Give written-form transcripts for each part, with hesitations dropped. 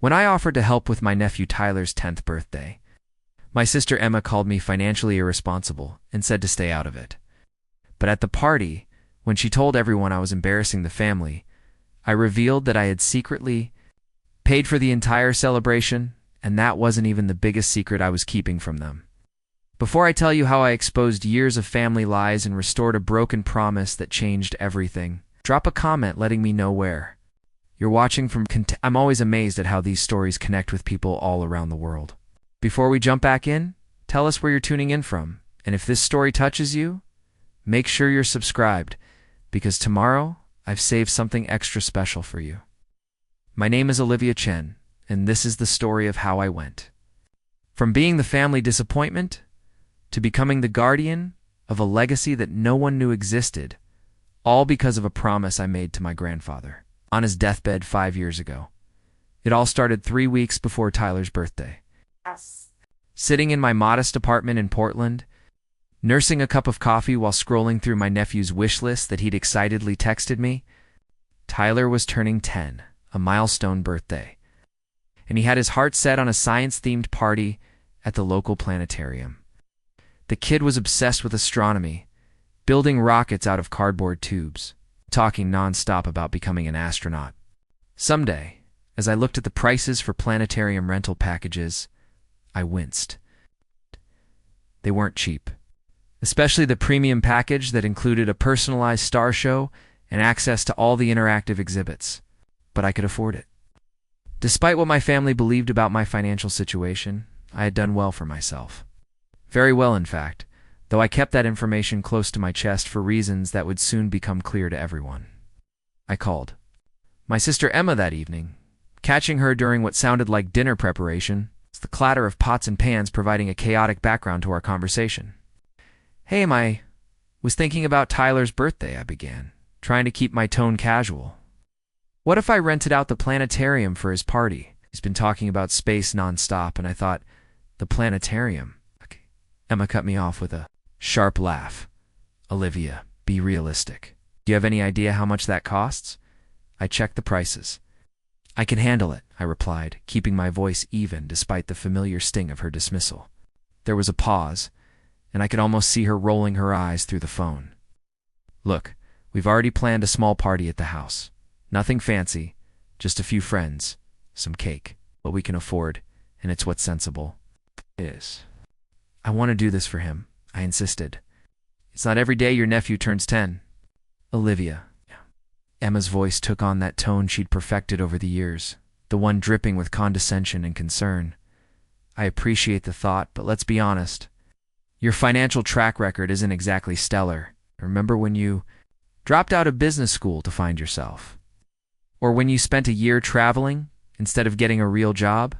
When I offered to help with my nephew Tyler's 10th birthday, my sister Emma called me financially irresponsible and said to stay out of it. But at the party, when she told everyone I was embarrassing the family, I revealed that I had secretly paid for the entire celebration, and that wasn't even the biggest secret I was keeping from them. Before I tell you how I exposed years of family lies and restored a broken promise that changed everything, drop a comment letting me know where you're watching from. I'm always amazed at how these stories connect with people all around the world. Before we jump back in, tell us where you're tuning in from, and if this story touches you, make sure you're subscribed, because tomorrow I've saved something extra special for you. My name is Olivia Chen, and this is the story of how I went from being the family disappointment to becoming the guardian of a legacy that no one knew existed, all because of a promise I made to my grandfather on his deathbed 5 years ago. It all started 3 weeks before Tyler's birthday. Yes. Sitting in my modest apartment in Portland, nursing a cup of coffee while scrolling through my nephew's wish list that he'd excitedly texted me, Tyler was turning 10, a milestone birthday, and he had his heart set on a science-themed party at the local planetarium. The kid was obsessed with astronomy, building rockets out of cardboard tubes, talking nonstop about becoming an astronaut. Someday, as I looked at the prices for planetarium rental packages, I winced. They weren't cheap, especially the premium package that included a personalized star show and access to all the interactive exhibits. But I could afford it. Despite what my family believed about my financial situation, I had done well for myself. Very well, in fact, though I kept that information close to my chest for reasons that would soon become clear to everyone. I called my sister Emma that evening, catching her during what sounded like dinner preparation, the clatter of pots and pans providing a chaotic background to our conversation. "Hey, I was thinking about Tyler's birthday," I began, trying to keep my tone casual. "What if I rented out the planetarium for his party? He's been talking about space nonstop," and I thought, the planetarium? Emma cut me off with a sharp laugh. "Olivia, be realistic. Do you have any idea how much that costs?" I checked the prices. "I can handle it," I replied, keeping my voice even despite the familiar sting of her dismissal. There was a pause, and I could almost see her rolling her eyes through the phone. "Look, we've already planned a small party at the house. Nothing fancy, just a few friends, some cake, what we can afford, and it's what's sensible is. I want to do this for him," I insisted. "It's not every day your nephew turns 10. "Olivia." Emma's voice took on that tone she'd perfected over the years, the one dripping with condescension and concern. "I appreciate the thought, but let's be honest. Your financial track record isn't exactly stellar. Remember when you dropped out of business school to find yourself? Or when you spent a year traveling instead of getting a real job?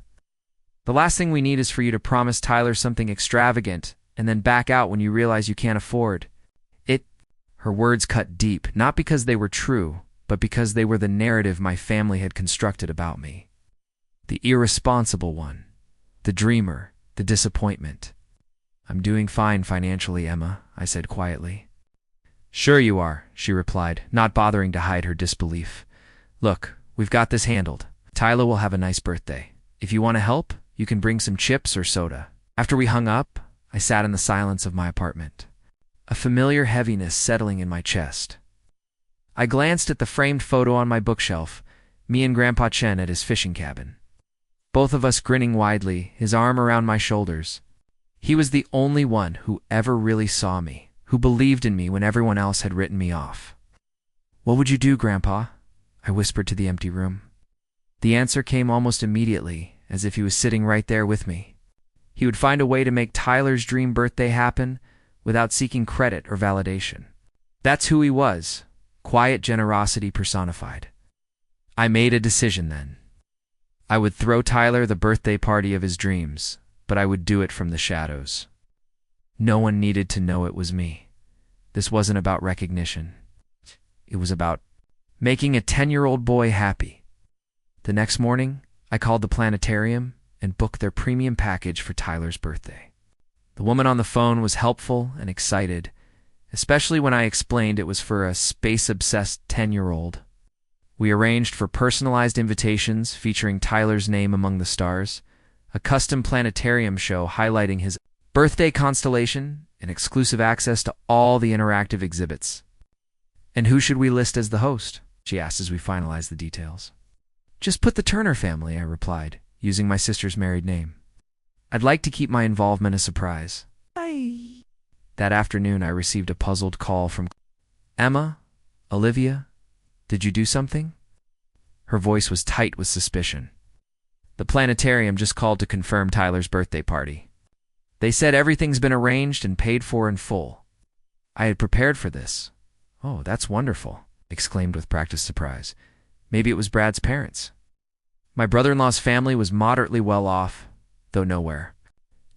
The last thing we need is for you to promise Tyler something extravagant and then back out when you realize you can't afford it." Her words cut deep, not because they were true, but because they were the narrative my family had constructed about me. The irresponsible one, the dreamer, the disappointment. "I'm doing fine financially, Emma," I said quietly. "Sure you are," she replied, not bothering to hide her disbelief. "Look, we've got this handled. Tyler will have a nice birthday. If you want to help, you can bring some chips or soda." After we hung up, I sat in the silence of my apartment, a familiar heaviness settling in my chest. I glanced at the framed photo on my bookshelf, me and Grandpa Chen at his fishing cabin. Both of us grinning widely, his arm around my shoulders. He was the only one who ever really saw me, who believed in me when everyone else had written me off. "What would you do, Grandpa?" I whispered to the empty room. The answer came almost immediately, as if he was sitting right there with me. He would find a way to make Tyler's dream birthday happen without seeking credit or validation. That's who he was, quiet generosity personified. I made a decision then. I would throw Tyler the birthday party of his dreams, but I would do it from the shadows. No one needed to know it was me. This wasn't about recognition. It was about making a 10-year-old boy happy. The next morning, I called the planetarium and booked their premium package for Tyler's birthday. The woman on the phone was helpful and excited, especially when I explained it was for a space-obsessed 10-year-old. We arranged for personalized invitations featuring Tyler's name among the stars, a custom planetarium show highlighting his birthday constellation, and exclusive access to all the interactive exhibits. "And who should we list as the host?" she asked as we finalized the details. "Just put the Turner family," I replied, using my sister's married name. "I'd like to keep my involvement a surprise." That afternoon, I received a puzzled call from Emma. "Olivia, did you do something?" Her voice was tight with suspicion. "The planetarium just called to confirm Tyler's birthday party. They said everything's been arranged and paid for in full." I had prepared for this. "Oh, that's wonderful," I exclaimed with practiced surprise. Maybe it was Brad's parents. My brother-in-law's family was moderately well off, though nowhere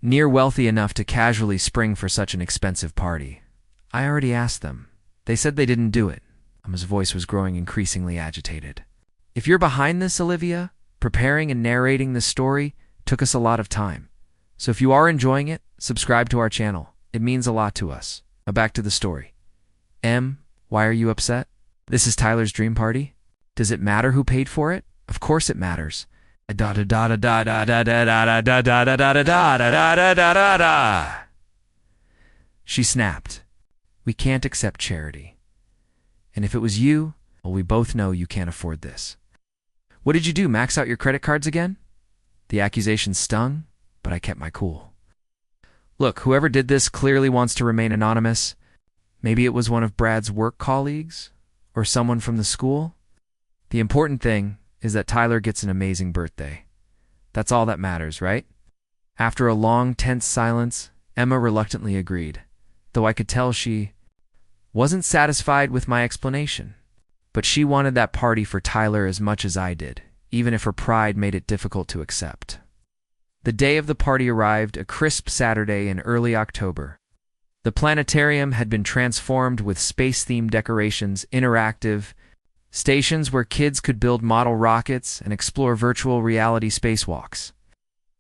near wealthy enough to casually spring for such an expensive party. I already asked them. They said they didn't do it. Emma's voice was growing increasingly agitated. "If you're behind this, Olivia, preparing and narrating this story took us a lot of time. So if you are enjoying it, subscribe to our channel. It means a lot to us." Now back to the story. "Em, why are you upset? This is Tyler's dream party. Does it matter who paid for it? Of course it matters." She snapped. "We can't accept charity. And if it was you, well, we both know you can't afford this." "What did you do, max out your credit cards again?" The accusation stung, but I kept my cool. "Look, whoever did this clearly wants to remain anonymous. Maybe it was one of Brad's work colleagues or someone from the school. The important thing is that Tyler gets an amazing birthday. That's all that matters, right?" After a long, tense silence, Emma reluctantly agreed, though I could tell she wasn't satisfied with my explanation. But she wanted that party for Tyler as much as I did, even if her pride made it difficult to accept. The day of the party arrived, a crisp Saturday in early October. The planetarium had been transformed with space-themed decorations, interactive stations where kids could build model rockets and explore virtual reality spacewalks,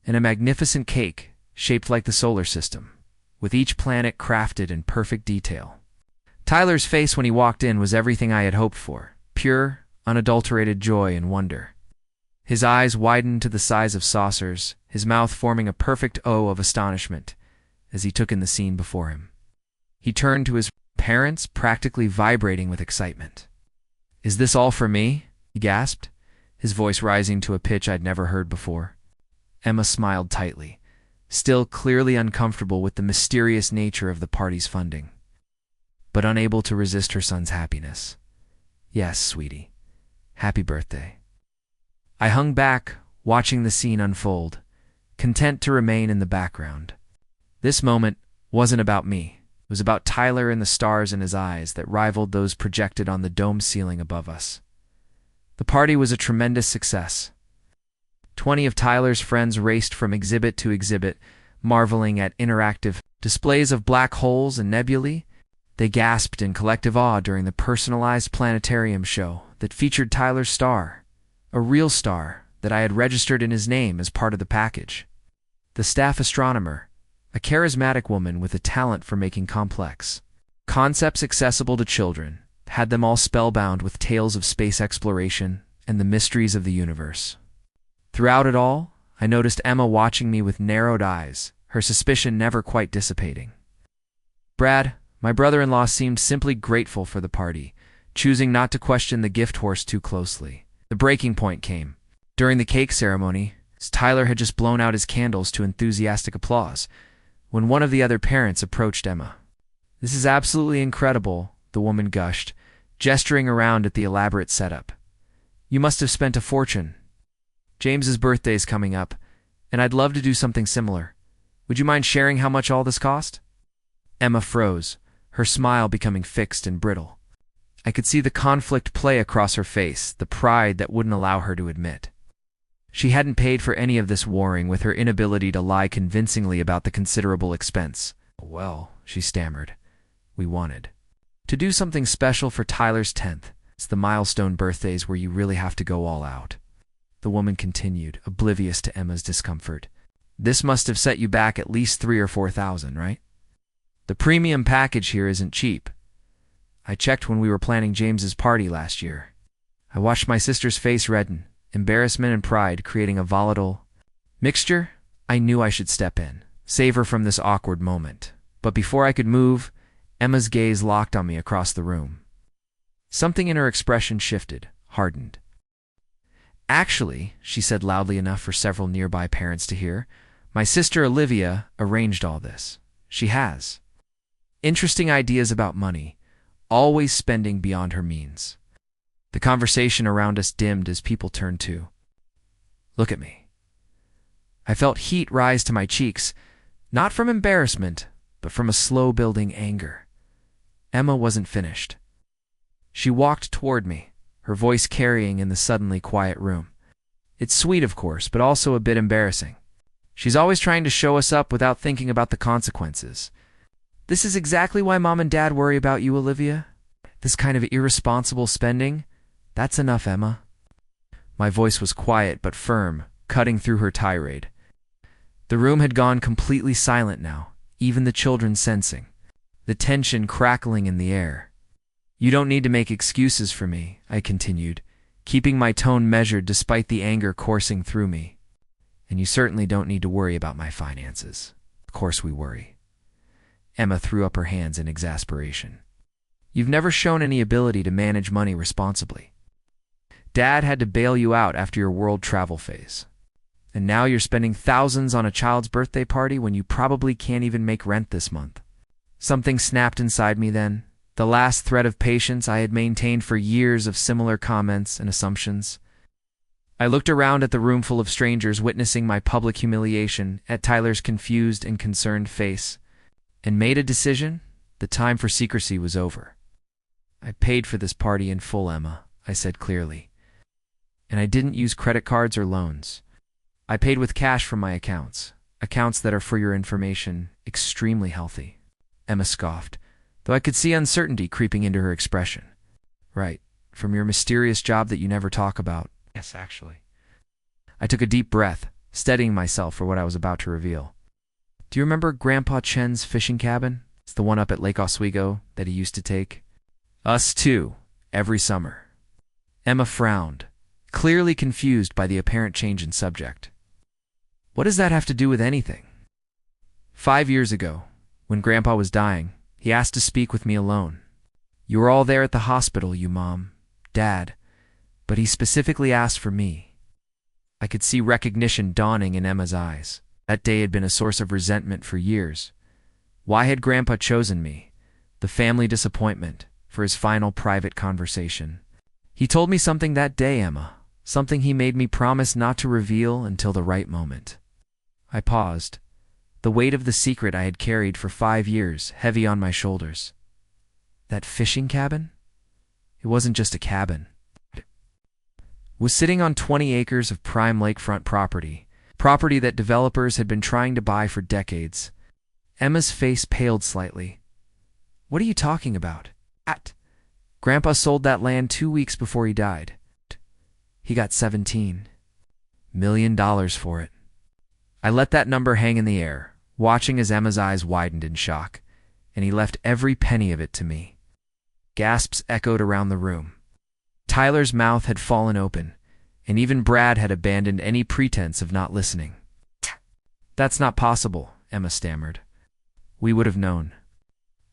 and a magnificent cake shaped like the solar system, with each planet crafted in perfect detail. Tyler's face when he walked in was everything I had hoped for, pure, unadulterated joy and wonder. His eyes widened to the size of saucers, his mouth forming a perfect O of astonishment as he took in the scene before him. He turned to his parents, practically vibrating with excitement. "Is this all for me?" he gasped, his voice rising to a pitch I'd never heard before. Emma smiled tightly, still clearly uncomfortable with the mysterious nature of the party's funding, but unable to resist her son's happiness. "Yes, sweetie. Happy birthday." I hung back, watching the scene unfold, content to remain in the background. This moment wasn't about me. It was about Tyler and the stars in his eyes that rivaled those projected on the dome ceiling above us. The party was a tremendous success. 20 of Tyler's friends raced from exhibit to exhibit, marveling at interactive displays of black holes and nebulae. They gasped in collective awe during the personalized planetarium show that featured Tyler's star, a real star that I had registered in his name as part of the package. The staff astronomer, a charismatic woman with a talent for making complex concepts accessible to children, had them all spellbound with tales of space exploration and the mysteries of the universe. Throughout it all, I noticed Emma watching me with narrowed eyes, her suspicion never quite dissipating. Brad, my brother-in-law, seemed simply grateful for the party, choosing not to question the gift horse too closely. The breaking point came. During the cake ceremony, Tyler had just blown out his candles to enthusiastic applause, when one of the other parents approached Emma. "This is absolutely incredible," the woman gushed, gesturing around at the elaborate setup. "You must have spent a fortune. James's birthday's coming up, and I'd love to do something similar. Would you mind sharing how much all this cost?" Emma froze, her smile becoming fixed and brittle. I could see the conflict play across her face, the pride that wouldn't allow her to admit. She hadn't paid for any of this warring with her inability to lie convincingly about the considerable expense. "Well," she stammered, "we wanted to do something special for Tyler's 10th. It's the milestone birthdays where you really have to go all out." The woman continued, oblivious to Emma's discomfort. "This must have set you back at least $3,000 or $4,000, right? The premium package here isn't cheap. I checked when we were planning James's party last year. I watched my sister's face redden, embarrassment and pride creating a volatile mixture. I knew I should step in, save her from this awkward moment. But before I could move, Emma's gaze locked on me across the room. Something in her expression shifted, hardened. "Actually," she said loudly enough for several nearby parents to hear, "my sister Olivia arranged all this. She has interesting ideas about money, always spending beyond her means." The conversation around us dimmed as people turned to look at me. I felt heat rise to my cheeks, not from embarrassment, but from a slow-building anger. Emma wasn't finished. She walked toward me, her voice carrying in the suddenly quiet room. It's sweet, of course, but also a bit embarrassing. She's always trying to show us up without thinking about the consequences. This is exactly why Mom and Dad worry about you, Olivia. This kind of irresponsible spending, that's enough, Emma. My voice was quiet but firm, cutting through her tirade. The room had gone completely silent now, even the children sensing the tension crackling in the air. "You don't need to make excuses for me," I continued, keeping my tone measured despite the anger coursing through me. "And you certainly don't need to worry about my finances." "Of course we worry." Emma threw up her hands in exasperation. "You've never shown any ability to manage money responsibly. Dad had to bail you out after your world travel phase. And now you're spending thousands on a child's birthday party when you probably can't even make rent this month." Something snapped inside me then, the last thread of patience I had maintained for years of similar comments and assumptions. I looked around at the room full of strangers witnessing my public humiliation, at Tyler's confused and concerned face, and made a decision. The time for secrecy was over. "I paid for this party in full, Emma," I said clearly. "And I didn't use credit cards or loans. I paid with cash from my accounts that are, for your information, extremely healthy." Emma scoffed, though I could see uncertainty creeping into her expression. "Right, from your mysterious job that you never talk about." "Yes, actually." I took a deep breath, steadying myself for what I was about to reveal. "Do you remember Grandpa Chen's fishing cabin? It's the one up at Lake Oswego that he used to take us to every summer." Emma frowned, clearly confused by the apparent change in subject. "What does that have to do with anything?" 5 years ago, when Grandpa was dying, he asked to speak with me alone. You were all there at the hospital, you, Mom, Dad, but he specifically asked for me." I could see recognition dawning in Emma's eyes. That day had been a source of resentment for years. Why had Grandpa chosen me, the family disappointment, for his final private conversation? "He told me something that day, Emma, something he made me promise not to reveal until the right moment." I paused, the weight of the secret I had carried for 5 years heavy on my shoulders. That fishing cabin? It wasn't just a cabin. It was sitting on 20 acres of prime lakefront property that developers had been trying to buy for decades. Emma's face paled slightly. "What are you talking about?" "Grandpa sold that land 2 weeks before he died. He got $17 million for it." I let that number hang in the air, watching as Emma's eyes widened in shock, and he left every penny of it to me. Gasps echoed around the room. Tyler's mouth had fallen open, and even Brad had abandoned any pretense of not listening. "That's not possible," Emma stammered. "We would have known.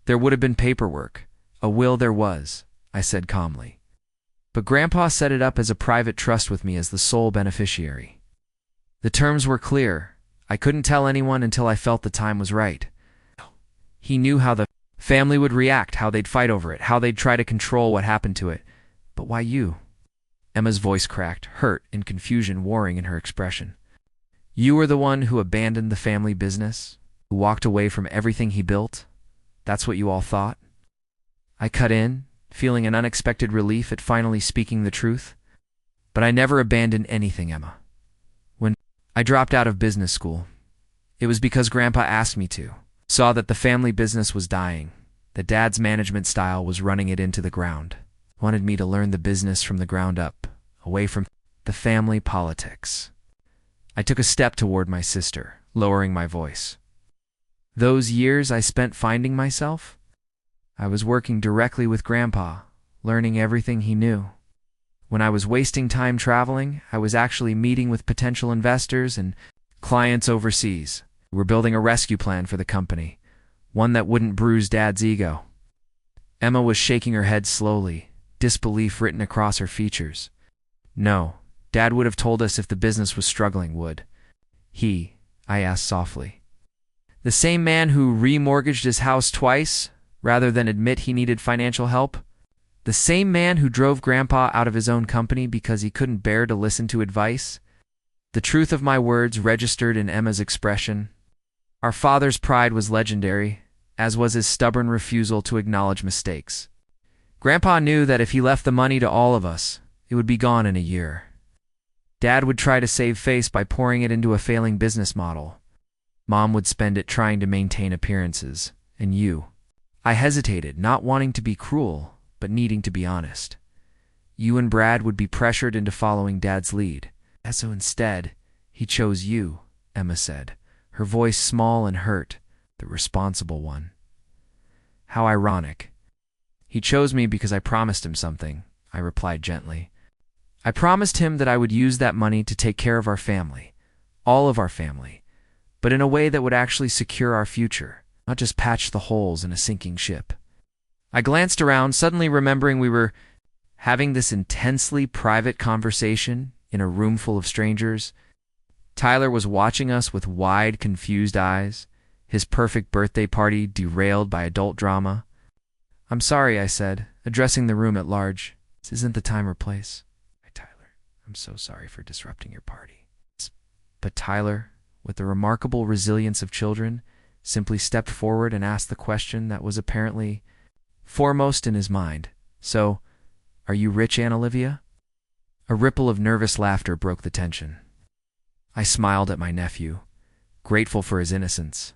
There would have been paperwork. A will there was," I said calmly. "But Grandpa set it up as a private trust with me as the sole beneficiary. The terms were clear. I couldn't tell anyone until I felt the time was right. He knew how the family would react, how they'd fight over it, how they'd try to control what happened to it. But why you?" Emma's voice cracked, hurt and confusion warring in her expression. "You were the one who abandoned the family business, who walked away from everything he built? That's what you all thought?" I cut in, feeling an unexpected relief at finally speaking the truth. "But I never abandoned anything, Emma. When I dropped out of business school, it was because Grandpa asked me to. Saw that the family business was dying, that Dad's management style was running it into the ground. Wanted me to learn the business from the ground up, away from the family politics." I took a step toward my sister, lowering my voice. "Those years I spent finding myself, I was working directly with Grandpa, learning everything he knew. When I was wasting time traveling, I was actually meeting with potential investors and clients overseas. We're building a rescue plan for the company, one that wouldn't bruise Dad's ego. Emma was shaking her head slowly, disbelief written across her features. No, Dad would have told us if the business was struggling, would he? I asked softly. The same man who remortgaged his house twice, rather than admit he needed financial help? The same man who drove Grandpa out of his own company because he couldn't bear to listen to advice? The truth of my words registered in Emma's expression. Our father's pride was legendary, as was his stubborn refusal to acknowledge mistakes. Grandpa knew that if he left the money to all of us, it would be gone in a year. Dad would try to save face by pouring it into a failing business model. Mom would spend it trying to maintain appearances. And you? I hesitated, not wanting to be cruel, but needing to be honest. You and Brad would be pressured into following Dad's lead. So instead, he chose you, Emma said, her voice small and hurt, the responsible one. How ironic. He chose me because I promised him something, I replied gently. I promised him that I would use that money to take care of our family, all of our family, but in a way that would actually secure our future, not just patch the holes in a sinking ship. I glanced around, suddenly remembering we were having this intensely private conversation in a room full of strangers. Tyler was watching us with wide, confused eyes, his perfect birthday party derailed by adult drama. I'm sorry, I said, addressing the room at large. This isn't the time or place. Tyler, I'm so sorry for disrupting your party. But Tyler, with the remarkable resilience of children, simply stepped forward and asked the question that was apparently foremost in his mind. So, are you rich, Aunt Olivia? A ripple of nervous laughter broke the tension. I smiled at my nephew, grateful for his innocence.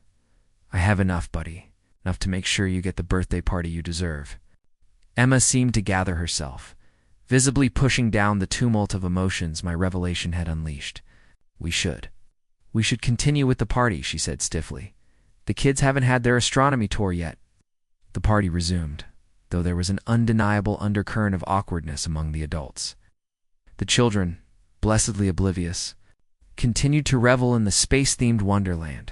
I have enough, buddy, enough to make sure you get the birthday party you deserve. Emma seemed to gather herself, visibly pushing down the tumult of emotions my revelation had unleashed. We should continue with the party, she said stiffly. The kids haven't had their astronomy tour yet. The party resumed, though there was an undeniable undercurrent of awkwardness among the adults. The children, blessedly oblivious, continued to revel in the space-themed wonderland.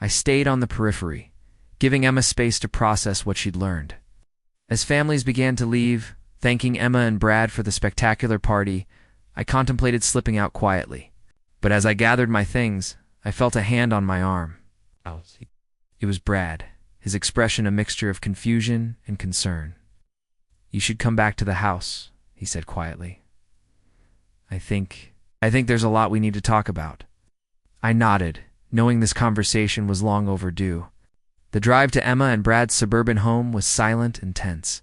I stayed on the periphery, giving Emma space to process what she'd learned. As families began to leave, thanking Emma and Brad for the spectacular party, I contemplated slipping out quietly. But as I gathered my things, I felt a hand on my arm. It was Brad, his expression a mixture of confusion and concern. You should come back to the house, he said quietly. I think there's a lot we need to talk about. I nodded, knowing this conversation was long overdue. The drive to Emma and Brad's suburban home was silent and tense,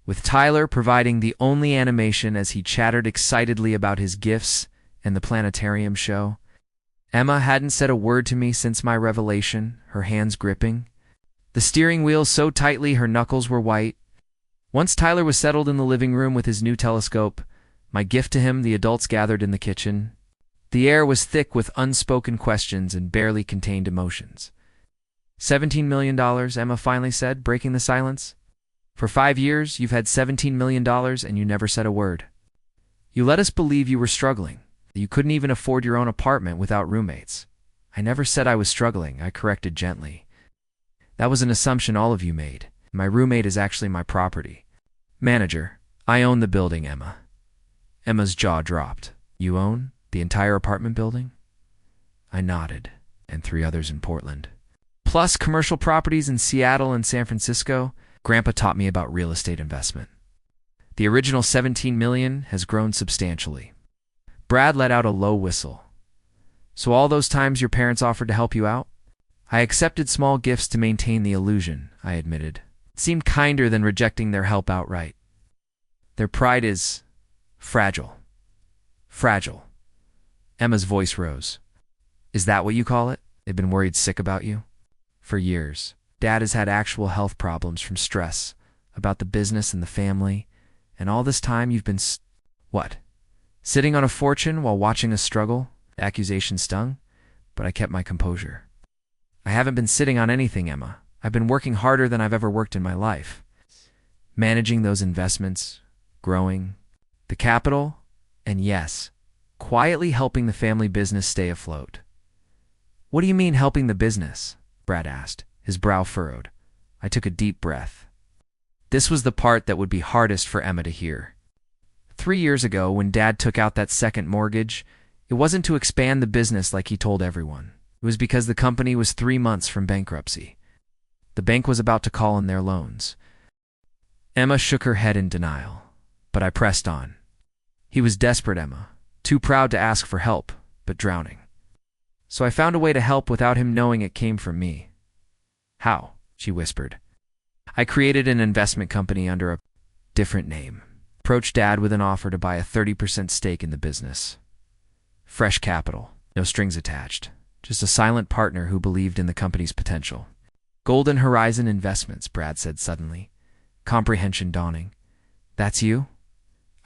with Tyler providing the only animation as he chattered excitedly about his gifts and the planetarium show. Emma hadn't said a word to me since my revelation, her hands gripping the steering wheel so tightly her knuckles were white. Once Tyler was settled in the living room with his new telescope, my gift to him, the adults gathered in the kitchen. The air was thick with unspoken questions and barely contained emotions. $17 million, Emma finally said, breaking the silence. For 5 years, you've had $17 million and you never said a word. You let us believe you were struggling, that you couldn't even afford your own apartment without roommates. I never said I was struggling, I corrected gently. That was an assumption all of you made. My roommate is actually my property. Manager, I own the building, Emma. Emma's jaw dropped. You own the entire apartment building? I nodded, and 3 others in Portland. Plus commercial properties in Seattle and San Francisco. Grandpa taught me about real estate investment. The original $17 million has grown substantially. Brad let out a low whistle. So all those times your parents offered to help you out? I accepted small gifts to maintain the illusion, I admitted. It seemed kinder than rejecting their help outright. Their pride is fragile. Fragile. Emma's voice rose. Is that what you call it? They've been worried sick about you? For years. Dad has had actual health problems from stress, about the business and the family, and all this time you've been what? Sitting on a fortune while watching us struggle? The accusation stung, but I kept my composure. I haven't been sitting on anything, Emma. I've been working harder than I've ever worked in my life. Managing those investments, growing. the capital, and yes, quietly helping the family business stay afloat. What do you mean helping the business? Brad asked, his brow furrowed. I took a deep breath. This was the part that would be hardest for Emma to hear. 3 years ago, when Dad took out that second mortgage, it wasn't to expand the business like he told everyone. It was because the company was 3 months from bankruptcy. The bank was about to call in their loans. Emma shook her head in denial, but I pressed on. He was desperate, Emma, too proud to ask for help, but drowning. So I found a way to help without him knowing it came from me. How? She whispered. I created an investment company under a different name. Approached Dad with an offer to buy a 30% stake in the business. Fresh capital, no strings attached, just a silent partner who believed in the company's potential. Golden Horizon Investments, Brad said suddenly, comprehension dawning. That's you?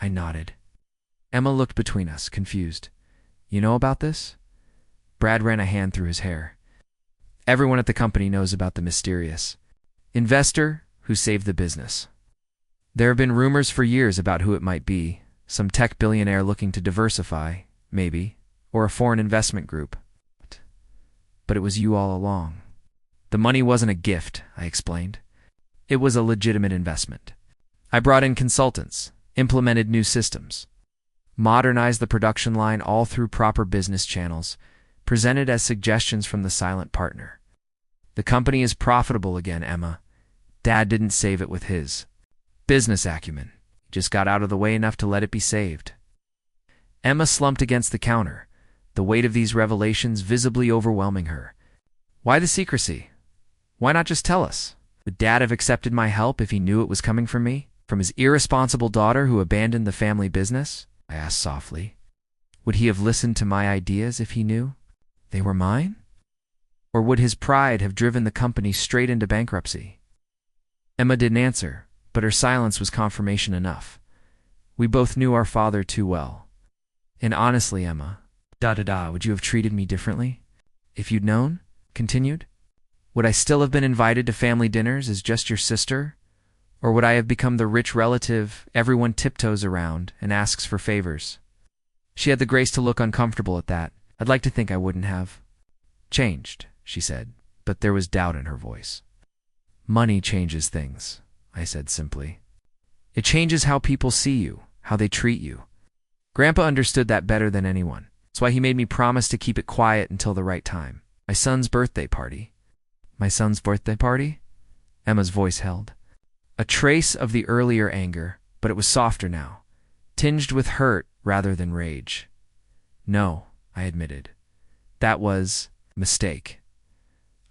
I nodded. Emma looked between us, confused. You know about this? Brad ran a hand through his hair. Everyone at the company knows about the mysterious investor who saved the business. There have been rumors for years about who it might be, some tech billionaire looking to diversify, maybe, or a foreign investment group. But it was you all along. The money wasn't a gift, I explained. It was a legitimate investment. I brought in consultants, implemented new systems, modernized the production line all through proper business channels, presented as suggestions from the silent partner. The company is profitable again, Emma. Dad didn't save it with his business acumen. He just got out of the way enough to let it be saved. Emma slumped against the counter, the weight of these revelations visibly overwhelming her. Why the secrecy? Why not just tell us? Would Dad have accepted my help if he knew it was coming from me? From his irresponsible daughter who abandoned the family business? I asked softly. Would he have listened to my ideas if he knew they were mine? Or would his pride have driven the company straight into bankruptcy? Emma didn't answer, but her silence was confirmation enough. We both knew our father too well. And honestly, Emma, would you have treated me differently? If you'd known? Continued. Would I still have been invited to family dinners as just your sister? Or would I have become the rich relative everyone tiptoes around and asks for favors? She had the grace to look uncomfortable at that. I'd like to think I wouldn't have changed, she said, but there was doubt in her voice. Money changes things, I said simply. It changes how people see you, how they treat you. Grandpa understood that better than anyone. That's why he made me promise to keep it quiet until the right time. My son's birthday party. My son's birthday party? Emma's voice held. A trace of the earlier anger, but it was softer now, tinged with hurt rather than rage. No, I admitted. That was a mistake.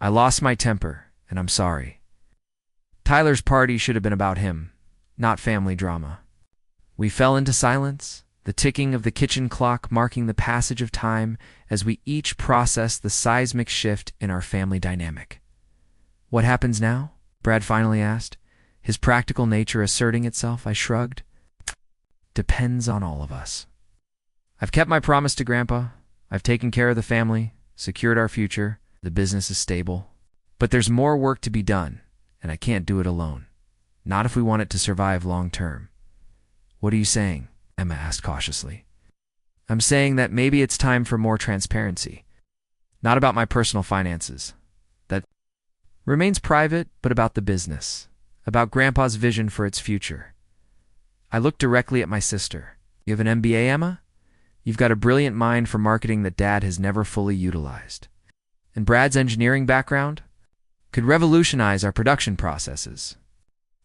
I lost my temper, and I'm sorry. Tyler's party should have been about him, not family drama. We fell into silence, the ticking of the kitchen clock marking the passage of time as we each processed the seismic shift in our family dynamic. What happens now? Brad finally asked, his practical nature asserting itself. I shrugged. Depends on all of us. I've kept my promise to Grandpa. I've taken care of the family, secured our future. The business is stable. But there's more work to be done, and I can't do it alone. Not if we want it to survive long term. What are you saying? Emma asked cautiously. I'm saying that maybe it's time for more transparency. Not about my personal finances. That remains private, but about the business. About Grandpa's vision for its future. I looked directly at my sister. You have an MBA, Emma? You've got a brilliant mind for marketing that Dad has never fully utilized. And Brad's engineering background could revolutionize our production processes.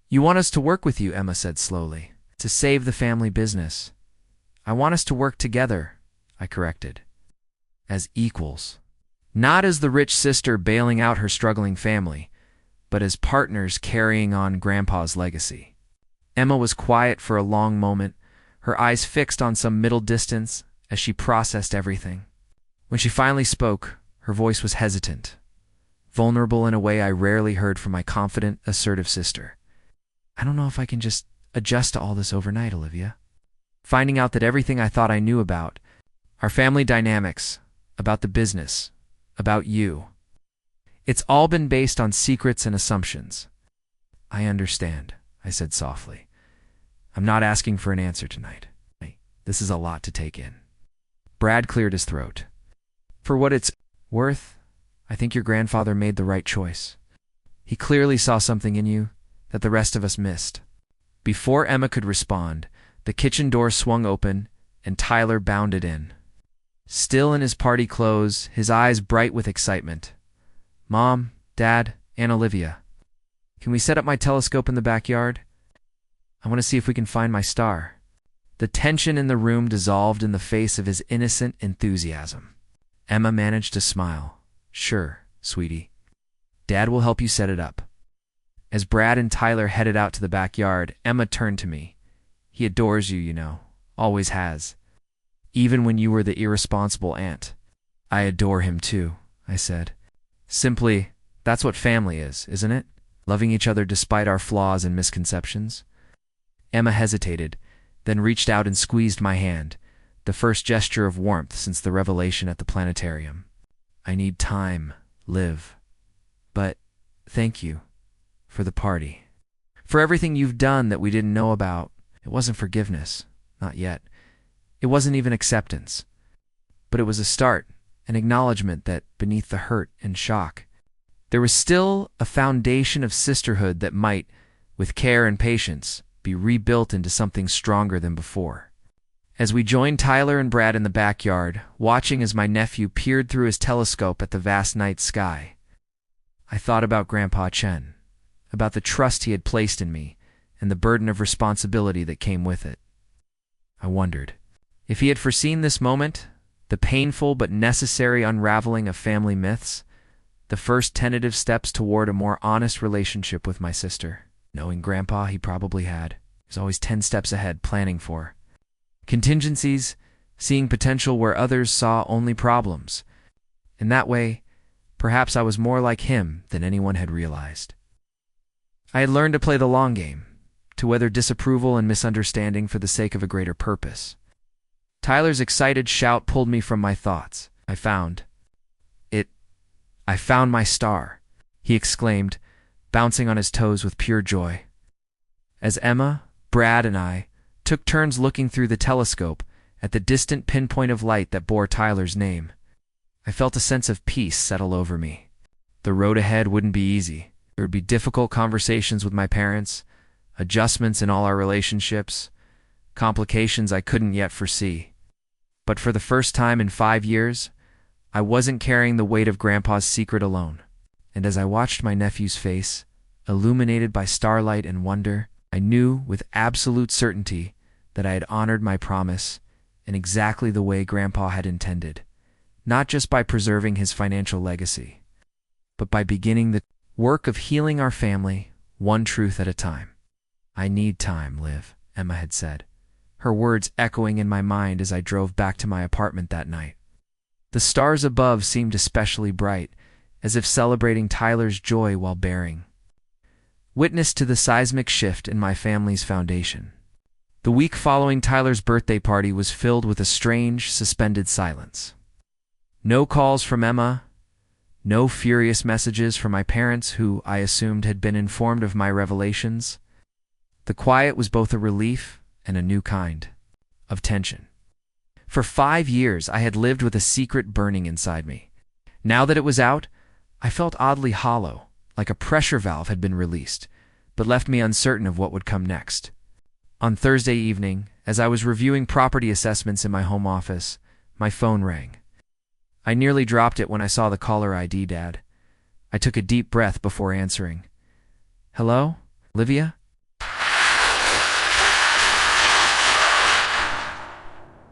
You want us to work with you, Emma said slowly, to save the family business. I want us to work together, I corrected. As equals. Not as the rich sister bailing out her struggling family, but as partners carrying on Grandpa's legacy. Emma was quiet for a long moment, her eyes fixed on some middle distance as she processed everything. When she finally spoke, her voice was hesitant, vulnerable in a way I rarely heard from my confident, assertive sister. I don't know if I can just adjust to all this overnight, Olivia. Finding out that everything I thought I knew about our family dynamics, about the business, about you, it's all been based on secrets and assumptions. I understand, I said softly. I'm not asking for an answer tonight. This is a lot to take in. Brad cleared his throat. For what it's worth, I think your grandfather made the right choice. He clearly saw something in you that the rest of us missed. Before Emma could respond, the kitchen door swung open and Tyler bounded in. Still in his party clothes, his eyes bright with excitement. Mom, Dad, Aunt Olivia, can we set up my telescope in the backyard? I want to see if we can find my star. The tension in the room dissolved in the face of his innocent enthusiasm. Emma managed to smile. Sure, sweetie. Dad will help you set it up. As Brad and Tyler headed out to the backyard, Emma turned to me. He adores you, you know. Always has. Even when you were the irresponsible aunt. I adore him too, I said. Simply, that's what family is, isn't it? Loving each other despite our flaws and misconceptions. Emma hesitated, then reached out and squeezed my hand, the first gesture of warmth since the revelation at the planetarium. I need time, Liv. But thank you for the party. For everything you've done that we didn't know about. It wasn't forgiveness, not yet. It wasn't even acceptance. But it was a start, an acknowledgement that beneath the hurt and shock, there was still a foundation of sisterhood that might, with care and patience, be rebuilt into something stronger than before. As we joined Tyler and Brad in the backyard, watching as my nephew peered through his telescope at the vast night sky, I thought about Grandpa Chen, about the trust he had placed in me, and the burden of responsibility that came with it. I wondered, if he had foreseen this moment, the painful but necessary unraveling of family myths, the first tentative steps toward a more honest relationship with my sister. Knowing Grandpa, he probably had. He was always 10 steps ahead, planning for contingencies, seeing potential where others saw only problems. In that way, perhaps I was more like him than anyone had realized. I had learned to play the long game, to weather disapproval and misunderstanding for the sake of a greater purpose. Tyler's excited shout pulled me from my thoughts. I found my star, he exclaimed, bouncing on his toes with pure joy. As Emma, Brad, and I took turns looking through the telescope at the distant pinpoint of light that bore Tyler's name, I felt a sense of peace settle over me. The road ahead wouldn't be easy. There would be difficult conversations with my parents, adjustments in all our relationships, complications I couldn't yet foresee. But for the first time in 5 years, I wasn't carrying the weight of Grandpa's secret alone. And as I watched my nephew's face, illuminated by starlight and wonder, I knew with absolute certainty that I had honored my promise in exactly the way Grandpa had intended, not just by preserving his financial legacy, but by beginning the work of healing our family, one truth at a time. I need time, Liv, Emma had said, her words echoing in my mind as I drove back to my apartment that night. The stars above seemed especially bright, as if celebrating Tyler's joy while bearing witness to the seismic shift in my family's foundation. The week following Tyler's birthday party was filled with a strange, suspended silence. No calls from Emma, no furious messages from my parents who I assumed had been informed of my revelations. The quiet was both a relief and a new kind of tension. For 5 years, I had lived with a secret burning inside me. Now that it was out, I felt oddly hollow, like a pressure valve had been released, but left me uncertain of what would come next. On Thursday evening, as I was reviewing property assessments in my home office, my phone rang. I nearly dropped it when I saw the caller ID, Dad. I took a deep breath before answering. Hello, Olivia?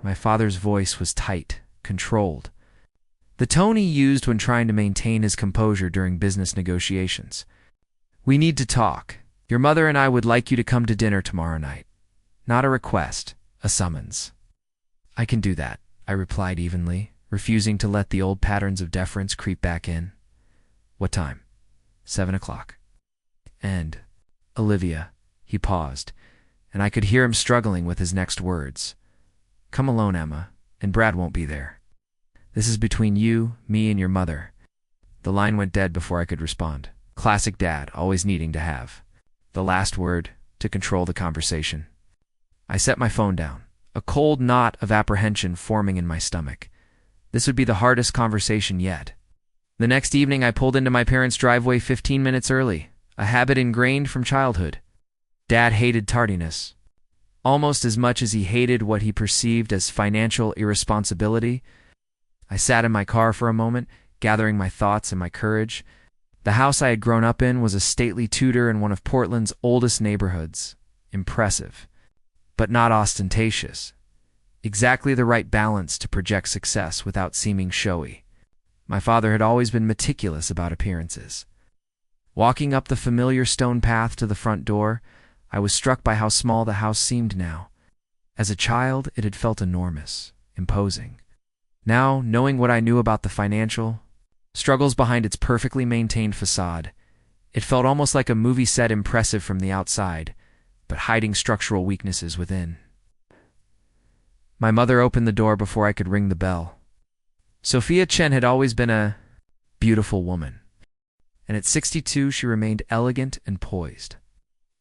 My father's voice was tight, controlled. The tone he used when trying to maintain his composure during business negotiations. We need to talk. Your mother and I would like you to come to dinner tomorrow night. Not a request, a summons. I can do that, I replied evenly, refusing to let the old patterns of deference creep back in. What time? 7 o'clock. And, Olivia, he paused, and I could hear him struggling with his next words. Come alone, Emma, and Brad won't be there. This is between you, me, and your mother. The line went dead before I could respond. Classic dad, always needing to have the last word to control the conversation. I set my phone down. a cold knot of apprehension forming in my stomach. This would be the hardest conversation yet. The next evening, I pulled into my parents' driveway 15 minutes early, a habit ingrained from childhood. Dad hated tardiness, almost as much as he hated what he perceived as financial irresponsibility. I sat in my car for a moment, gathering my thoughts and my courage. The house I had grown up in was a stately Tudor in one of Portland's oldest neighborhoods. Impressive, but not ostentatious. Exactly the right balance to project success without seeming showy. My father had always been meticulous about appearances. Walking up the familiar stone path to the front door, I was struck by how small the house seemed now. As a child, it had felt enormous, imposing. Now, knowing what I knew about the financial struggles behind its perfectly maintained facade, it felt almost like a movie set, impressive from the outside, but hiding structural weaknesses within. My mother opened the door before I could ring the bell. Olivia Chen had always been a beautiful woman, and at 62 she remained elegant and poised.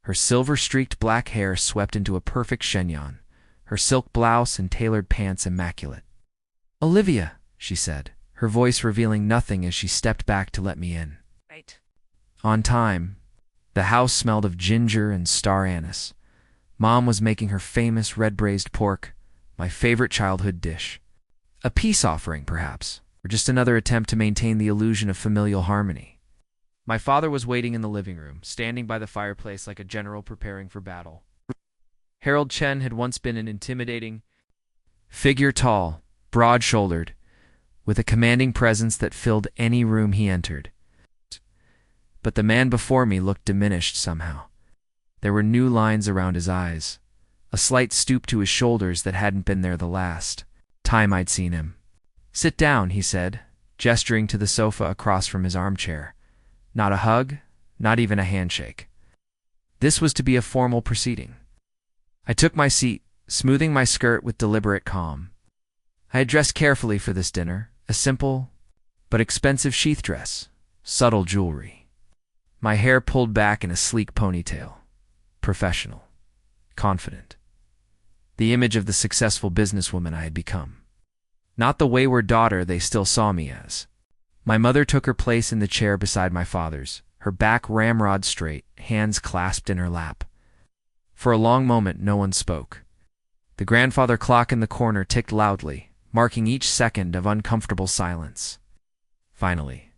Her silver-streaked black hair swept into a perfect chignon, her silk blouse and tailored pants immaculate. "Olivia," she said, her voice revealing nothing as she stepped back to let me in. Right. On time, the house smelled of ginger and star anise. Mom was making her famous red braised pork, my favorite childhood dish. A peace offering, perhaps, or just another attempt to maintain the illusion of familial harmony. My father was waiting in the living room, standing by the fireplace like a general preparing for battle. Harold Chen had once been an intimidating figure, tall, broad-shouldered, with a commanding presence that filled any room he entered. But the man before me looked diminished somehow. There were new lines around his eyes, a slight stoop to his shoulders that hadn't been there the last time I'd seen him. "Sit down," he said, gesturing to the sofa across from his armchair. Not a hug, not even a handshake. This was to be a formal proceeding. I took my seat, smoothing my skirt with deliberate calm. I had dressed carefully for this dinner, a simple but expensive sheath dress, subtle jewelry. My hair pulled back in a sleek ponytail. Professional, confident. The image of the successful businesswoman I had become. Not the wayward daughter they still saw me as. My mother took her place in the chair beside my father's, her back ramrod straight, hands clasped in her lap. For a long moment, no one spoke. The grandfather clock in the corner ticked loudly, marking each second of uncomfortable silence. Finally,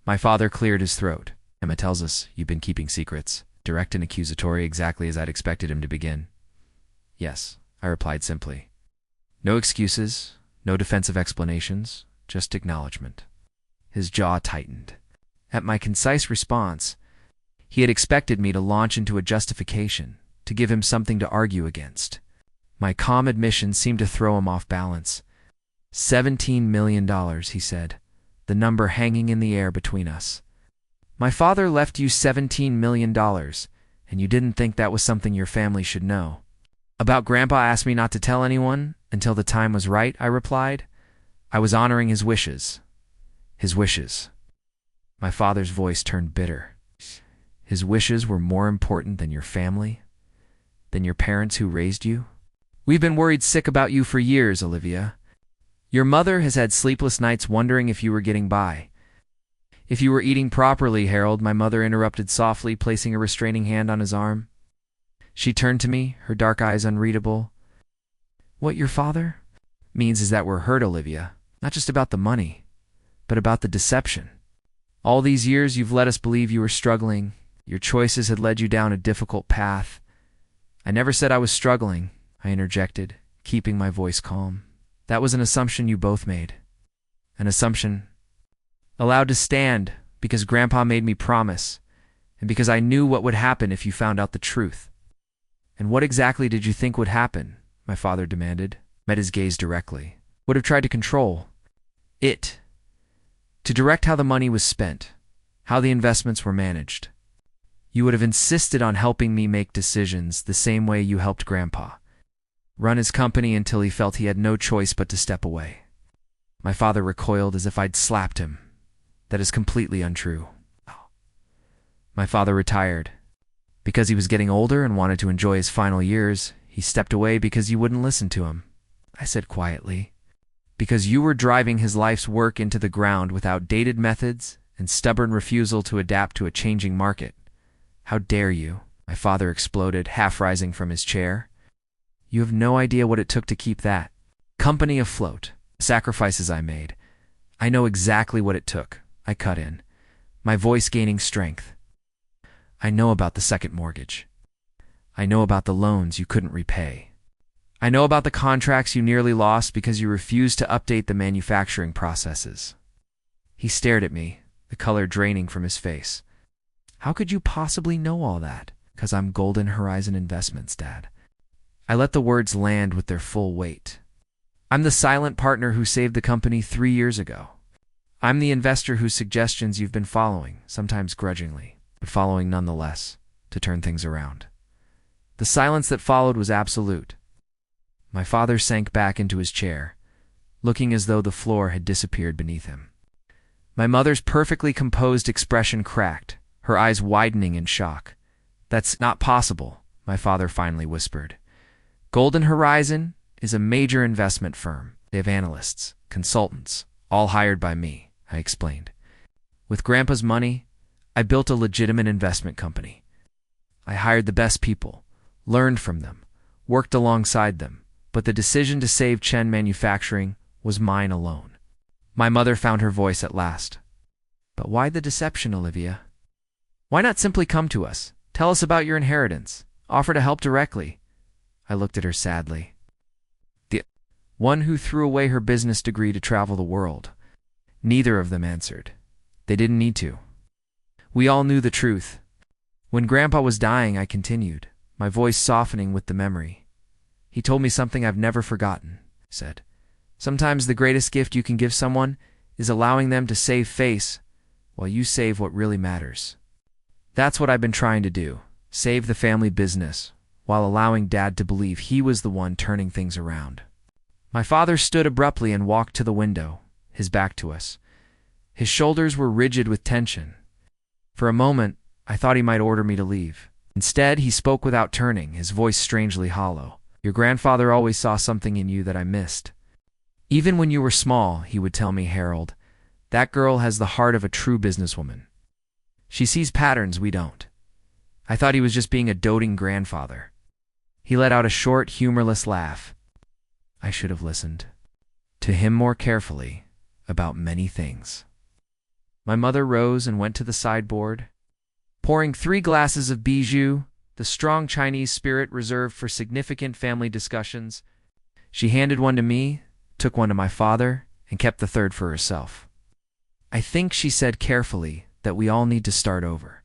my father cleared his throat. "Emma tells us you've been keeping secrets." Direct and accusatory, exactly as I'd expected him to begin. "Yes," I replied simply. No excuses, no defensive explanations, just acknowledgement. His jaw tightened. At my concise response, he had expected me to launch into a justification, to give him something to argue against. My calm admission seemed to throw him off balance. $17 million, he said, the number hanging in the air between us. "My father left you $17 million, and you didn't think that was something your family should know." "About Grandpa asked me not to tell anyone until the time was right," I replied. I was honoring his wishes. His wishes. My father's voice turned bitter. His wishes were more important than your family? Than your parents who raised you? "We've been worried sick about you for years, Olivia. Your mother has had sleepless nights wondering if you were getting by. If you were eating properly, Harold," my mother interrupted softly, placing a restraining hand on his arm. She turned to me, her dark eyes unreadable. "What your father means is that we're hurt, Olivia. Not just about the money, but about the deception. All these years you've let us believe you were struggling. Your choices had led you down a difficult path." "I never said I was struggling," I interjected, keeping my voice calm. "That was an assumption you both made. An assumption allowed to stand because Grandpa made me promise, and because I knew what would happen if you found out the truth." "And what exactly did you think would happen?" my father demanded, met his gaze directly. "Would have tried to control it, to direct how the money was spent, how the investments were managed. You would have insisted on helping me make decisions the same way you helped Grandpa. Run his company until he felt he had no choice but to step away." My father recoiled as if I'd slapped him. "That is completely untrue." My father retired. Because he was getting older and wanted to enjoy his final years, he stepped away because you wouldn't listen to him. I said quietly. Because you were driving his life's work into the ground with outdated methods and stubborn refusal to adapt to a changing market. How dare you? My father exploded, half rising from his chair. You have no idea what it took to keep that company afloat, the sacrifices I made. I know exactly what it took, I cut in, my voice gaining strength. I know about the second mortgage. I know about the loans you couldn't repay. I know about the contracts you nearly lost because you refused to update the manufacturing processes. He stared at me, the color draining from his face. How could you possibly know all that? Because I'm Golden Horizon Investments, Dad. I let the words land with their full weight. I'm the silent partner who saved the company 3 years ago. I'm the investor whose suggestions you've been following, sometimes grudgingly, but following nonetheless, to turn things around. The silence that followed was absolute. My father sank back into his chair, looking as though the floor had disappeared beneath him. My mother's perfectly composed expression cracked, her eyes widening in shock. That's not possible, my father finally whispered. Golden Horizon is a major investment firm. They have analysts, consultants, all hired by me, I explained. With Grandpa's money, I built a legitimate investment company. I hired the best people, learned from them, worked alongside them, but the decision to save Chen Manufacturing was mine alone. My mother found her voice at last. But why the deception, Olivia? Why not simply come to us? Tell us about your inheritance. Offer to help directly. I looked at her sadly. The one who threw away her business degree to travel the world. Neither of them answered. They didn't need to. We all knew the truth. When Grandpa was dying, I continued, my voice softening with the memory. He told me something I've never forgotten, I said. Sometimes the greatest gift you can give someone is allowing them to save face while you save what really matters. That's what I've been trying to do, save the family business, while allowing Dad to believe he was the one turning things around. My father stood abruptly and walked to the window, his back to us. His shoulders were rigid with tension. For a moment, I thought he might order me to leave. Instead, he spoke without turning, his voice strangely hollow. Your grandfather always saw something in you that I missed. Even when you were small, he would tell me, Harold, that girl has the heart of a true businesswoman. She sees patterns we don't. I thought he was just being a doting grandfather. He let out a short, humorless laugh. I should have listened to him more carefully about many things. My mother rose and went to the sideboard, pouring 3 glasses of bijou, the strong Chinese spirit reserved for significant family discussions. She handed one to me, took one to my father, and kept the third for herself. I think she said carefully that we all need to start over.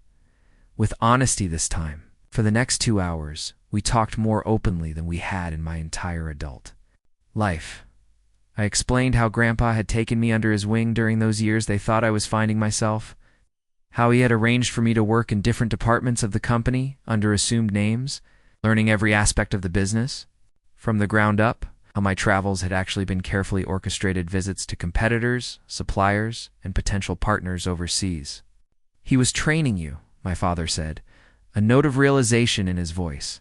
With honesty this time. For the next 2 hours, we talked more openly than we had in my entire adult life. I explained how Grandpa had taken me under his wing during those years they thought I was finding myself, how he had arranged for me to work in different departments of the company under assumed names, learning every aspect of the business, from the ground up, how my travels had actually been carefully orchestrated visits to competitors, suppliers, and potential partners overseas. He was training you, my father said, a note of realization in his voice.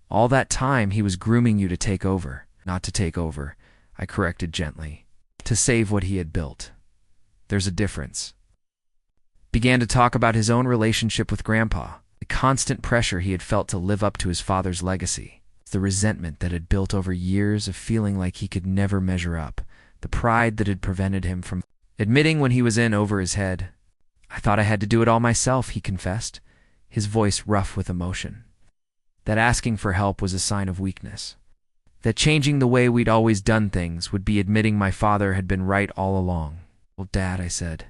All that time he was grooming you to take over, not to take over, I corrected gently, to save what he had built. There's a difference. Began to talk about his own relationship with Grandpa, the constant pressure he had felt to live up to his father's legacy, the resentment that had built over years of feeling like he could never measure up, the pride that had prevented him from admitting when he was in over his head. I thought I had to do it all myself, he confessed, his voice rough with emotion. That asking for help was a sign of weakness. That changing the way we'd always done things would be admitting my father had been right all along. Well, Dad, I said.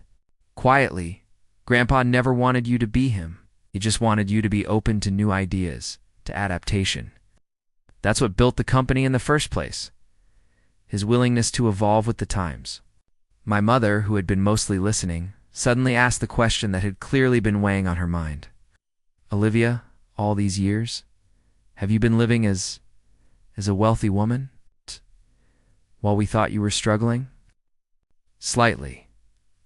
Quietly, Grandpa never wanted you to be him. He just wanted you to be open to new ideas, to adaptation. That's what built the company in the first place. His willingness to evolve with the times. My mother, who had been mostly listening, suddenly asked the question that had clearly been weighing on her mind. Olivia, all these years, have you been living as a wealthy woman? While we thought you were struggling? Slightly.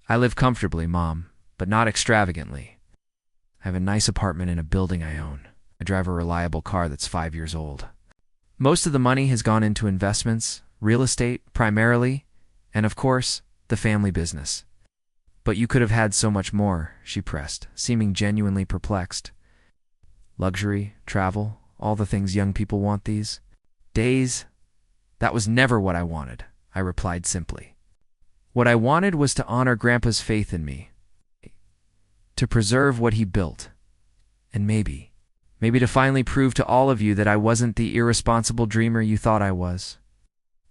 I live comfortably, Mom, but not extravagantly. I have a nice apartment in a building I own. I drive a reliable car that's 5 years old. Most of the money has gone into investments, real estate, primarily, and of course, the family business. But you could have had so much more, she pressed, seeming genuinely perplexed. Luxury, travel, all the things young people want these days. That was never what I wanted, I replied simply. What I wanted was to honor Grandpa's faith in me, to preserve what he built, and maybe to finally prove to all of you that I wasn't the irresponsible dreamer you thought I was.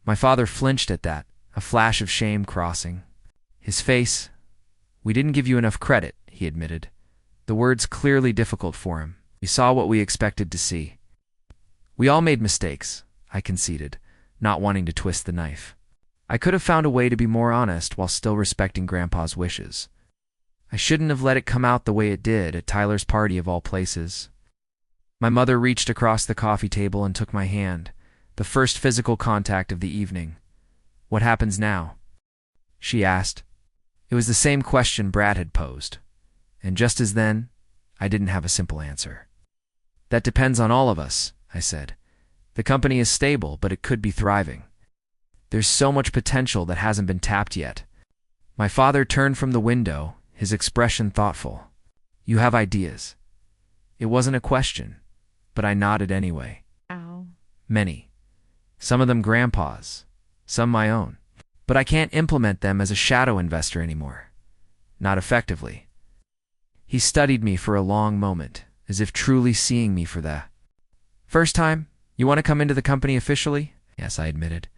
My father flinched at that, a flash of shame crossing his face. We didn't give you enough credit, he admitted, the words clearly difficult for him. We saw what we expected to see. We all made mistakes, I conceded, not wanting to twist the knife. I could have found a way to be more honest while still respecting Grandpa's wishes. I shouldn't have let it come out the way it did at Tyler's party of all places. My mother reached across the coffee table and took my hand, the first physical contact of the evening. What happens now? She asked. It was the same question Brad had posed, and just as then, I didn't have a simple answer. That depends on all of us, I said. The company is stable, but it could be thriving. There's so much potential that hasn't been tapped yet. My father turned from the window, his expression thoughtful. You have ideas. It wasn't a question, but I nodded anyway. Ow. Many. Some of them Grandpa's, some my own. But I can't implement them as a shadow investor anymore. Not effectively. He studied me for a long moment, as if truly seeing me for the first time. You want to come into the company officially? Yes, I admitted.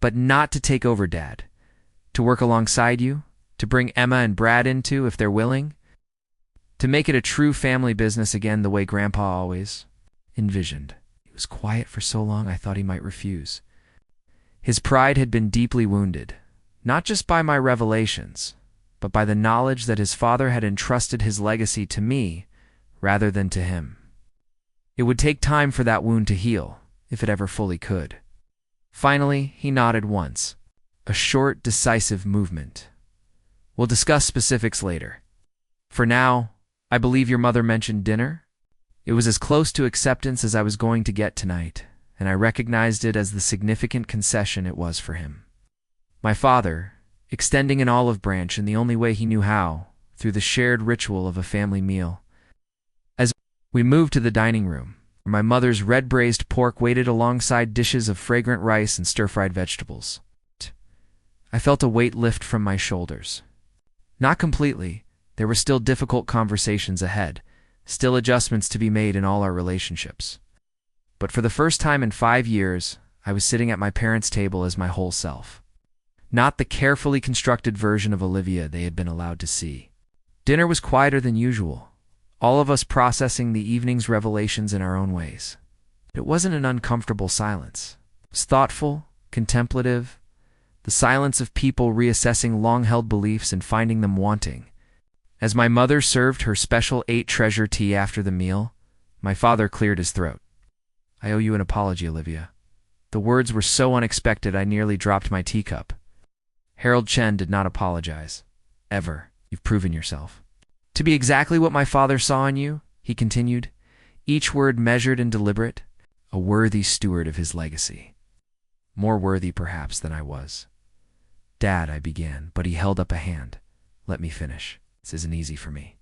But not to take over, Dad. To work alongside you, to bring Emma and Brad into, if they're willing. To make it a true family business again the way Grandpa always envisioned. He was quiet for so long I thought he might refuse. His pride had been deeply wounded, not just by my revelations, but by the knowledge that his father had entrusted his legacy to me rather than to him. It would take time for that wound to heal, if it ever fully could. Finally, he nodded once. A short, decisive movement. We'll discuss specifics later. For now, I believe your mother mentioned dinner? It was as close to acceptance as I was going to get tonight, and I recognized it as the significant concession it was for him. My father, extending an olive branch in the only way he knew how, through the shared ritual of a family meal. As we moved to the dining room, where my mother's red braised pork waited alongside dishes of fragrant rice and stir-fried vegetables, I felt a weight lift from my shoulders. Not completely. There were still difficult conversations ahead, still adjustments to be made in all our relationships. But for the first time in 5 years, I was sitting at my parents' table as my whole self. Not the carefully constructed version of Olivia they had been allowed to see. Dinner was quieter than usual, all of us processing the evening's revelations in our own ways. It wasn't an uncomfortable silence. It was thoughtful, contemplative, the silence of people reassessing long-held beliefs and finding them wanting. As my mother served her special 8-treasure tea after the meal, my father cleared his throat. I owe you an apology, Olivia. The words were so unexpected I nearly dropped my teacup. Harold Chen did not apologize. Ever. You've proven yourself to be exactly what my father saw in you, he continued, each word measured and deliberate, a worthy steward of his legacy. More worthy, perhaps, than I was. Dad, I began, but he held up a hand. Let me finish. This isn't easy for me.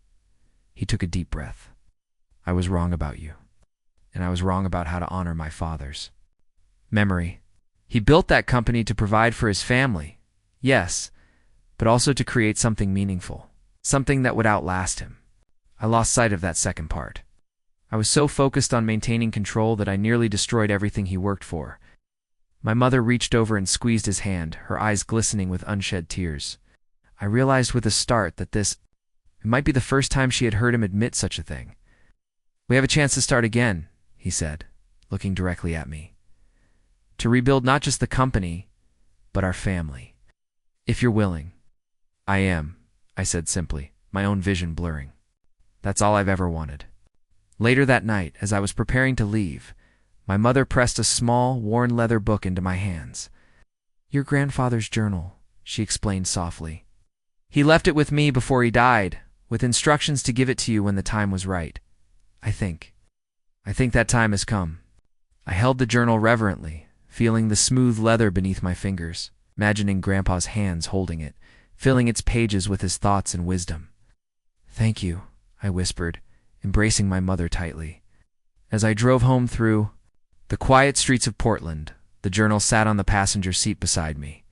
He took a deep breath. I was wrong about you, and I was wrong about how to honor my father's memory. He built that company to provide for his family, yes, but also to create something meaningful, something that would outlast him. I lost sight of that second part. I was so focused on maintaining control that I nearly destroyed everything he worked for. My mother reached over and squeezed his hand, her eyes glistening with unshed tears. I realized with a start that it might be the first time she had heard him admit such a thing. We have a chance to start again, he said, looking directly at me. To rebuild not just the company, but our family. If you're willing. I am, I said simply, my own vision blurring. That's all I've ever wanted. Later that night, as I was preparing to leave, my mother pressed a small, worn leather book into my hands. Your grandfather's journal, she explained softly. He left it with me before he died, with instructions to give it to you when the time was right. I think that time has come. I held the journal reverently, feeling the smooth leather beneath my fingers, imagining Grandpa's hands holding it, filling its pages with his thoughts and wisdom. "Thank you," I whispered, embracing my mother tightly. As I drove home through the quiet streets of Portland, the journal sat on the passenger seat beside me,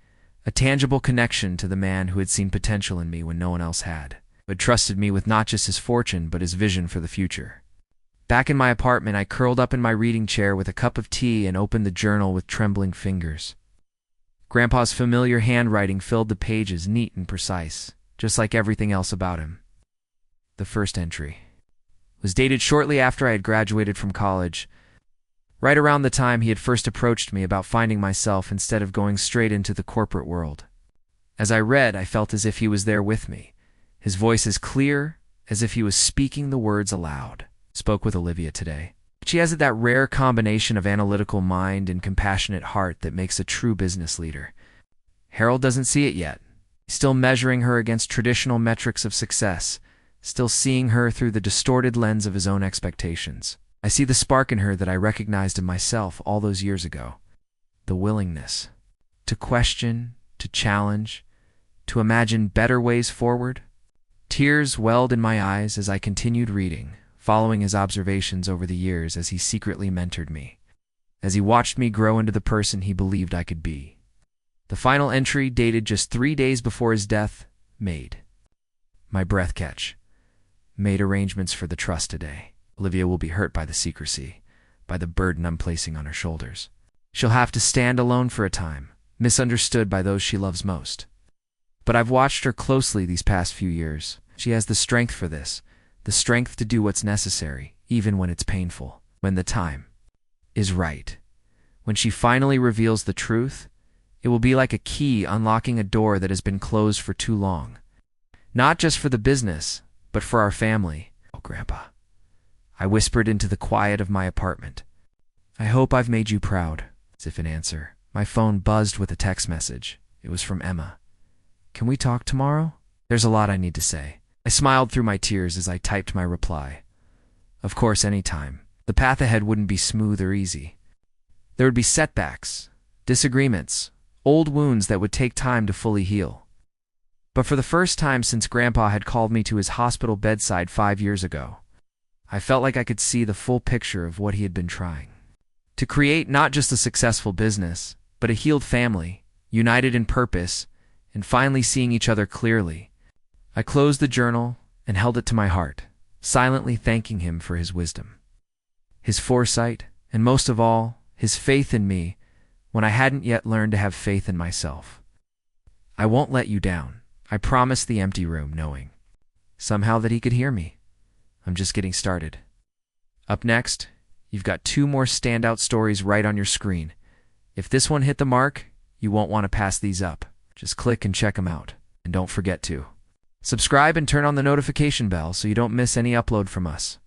a tangible connection to the man who had seen potential in me when no one else had, who had trusted me with not just his fortune but his vision for the future. Back in my apartment, I curled up in my reading chair with a cup of tea and opened the journal with trembling fingers. Grandpa's familiar handwriting filled the pages, neat and precise, just like everything else about him. The first entry was dated shortly after I had graduated from college, right around the time he had first approached me about finding myself instead of going straight into the corporate world. As I read, I felt as if he was there with me, his voice as clear as if he was speaking the words aloud. "Spoke with Olivia today. She has that rare combination of analytical mind and compassionate heart that makes a true business leader. Harold doesn't see it yet. He's still measuring her against traditional metrics of success, still seeing her through the distorted lens of his own expectations. I see the spark in her that I recognized in myself all those years ago. The willingness to question, to challenge, to imagine better ways forward." Tears welled in my eyes as I continued reading, following his observations over the years as he secretly mentored me, as he watched me grow into the person he believed I could be. The final entry, dated just 3 days before his death, made my breath catch. "Made arrangements for the trust today. Olivia will be hurt by the secrecy, by the burden I'm placing on her shoulders. She'll have to stand alone for a time, misunderstood by those she loves most. But I've watched her closely these past few years. She has the strength for this, the strength to do what's necessary, even when it's painful, when the time is right. When she finally reveals the truth, it will be like a key unlocking a door that has been closed for too long. Not just for the business, but for our family." "Oh, Grandpa," I whispered into the quiet of my apartment. "I hope I've made you proud." As if in answer, my phone buzzed with a text message. It was from Emma. "Can we talk tomorrow? There's a lot I need to say." I smiled through my tears as I typed my reply. Of course, anytime. The path ahead wouldn't be smooth or easy. There would be setbacks, disagreements, old wounds that would take time to fully heal. But for the first time since Grandpa had called me to his hospital bedside 5 years ago, I felt like I could see the full picture of what he had been trying to create, not just a successful business, but a healed family, united in purpose, and finally seeing each other clearly. I closed the journal and held it to my heart, silently thanking him for his wisdom, his foresight, and most of all, his faith in me when I hadn't yet learned to have faith in myself. "I won't let you down," I promised the empty room, knowing somehow that he could hear me. I'm just getting started. Up next, you've got 2 more standout stories right on your screen. If this one hit the mark, you won't want to pass these up. Just click and check them out. And don't forget to subscribe and turn on the notification bell so you don't miss any upload from us.